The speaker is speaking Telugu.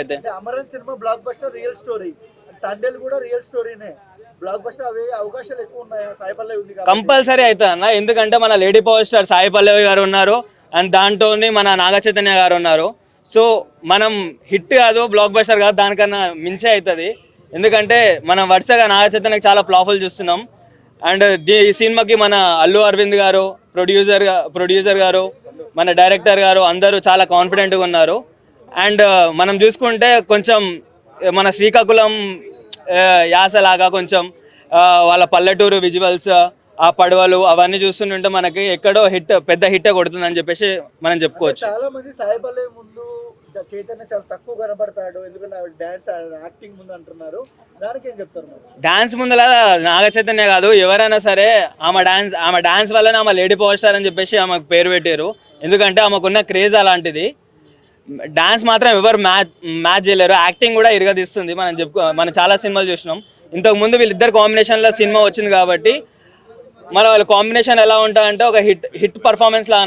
అయితే Amaran cinema block buster real story, Thandel కూడా రియల్ స్టోరీనే. బ్లాక్ బస్టర్ అవి అవకాశాలు ఎక్కువ ఉన్నాయా? సాయి పల్లవి ఉంది కాబట్టి కంపల్సరీ అవుతుంది అన్న, ఎందుకంటే మన lady power star Sai Pallavi గారు ఉన్నారు, అండ్ దాంట్లో మన నాగ చైతన్య గారు ఉన్నారు. సో మనం హిట్ కాదు, బ్లాక్ బస్టర్ కాదు, దానికన్నా మించే అవుతుంది. ఎందుకంటే మనం వరుసగా నాగ చైతన్యకి చాలా ఫ్లాపులు చూస్తున్నాం. అండ్ ఈ సినిమాకి మన అల్లు అరవింద్ గారు ప్రొడ్యూసర్ గారు, మన డైరెక్టర్ గారు అందరూ చాలా కాన్ఫిడెంట్గా ఉన్నారు. అండ్ మనం చూసుకుంటే కొంచెం మన శ్రీకాకుళం యాసలాగా కొంచెం వాళ్ళ పల్లెటూరు విజువల్స్, ఆ పడవలు అవన్నీ చూస్తుంటే మనకి ఎక్కడో పెద్ద హిట్ కొడుతుందని చెప్పేసి మనం చెప్పుకోవచ్చు. చాలా మంది సాయి పల్లవి ముందు చైతన్య చాలా తక్కువ కనబడతాడు, ఎందుకంటే డాన్స్ యాక్టింగ్ ముందు అంటున్నారు. దానికి ఏం చెప్తారు? డాన్స్ ముందర నాగ చైతన్య కాదు, ఎవరైనా సరే ఆమె డాన్స్ వల్లనే ఆమె లేడీ పవర్ స్టార్ అని చెప్పేసి ఆమెకు పేరు పెట్టారు. ఎందుకంటే ఆమెకున్న క్రేజ్ అలాంటిది. డాన్స్ మాత్రం ఎవరు మ్యాచ్ చేయలేరు. యాక్టింగ్ కూడా ఇరగదీస్తుంది. మనం చాలా సినిమాలు చూసినాం. ఇంతకు ముందు వీళ్ళిద్దరు కాంబినేషన్లో సినిమా వచ్చింది కాబట్టి వాళ్ళ కాంబినేషన్ ఎలా ఉంటుందంటే ఒక హిట్ పర్ఫార్మెన్స్ లాగా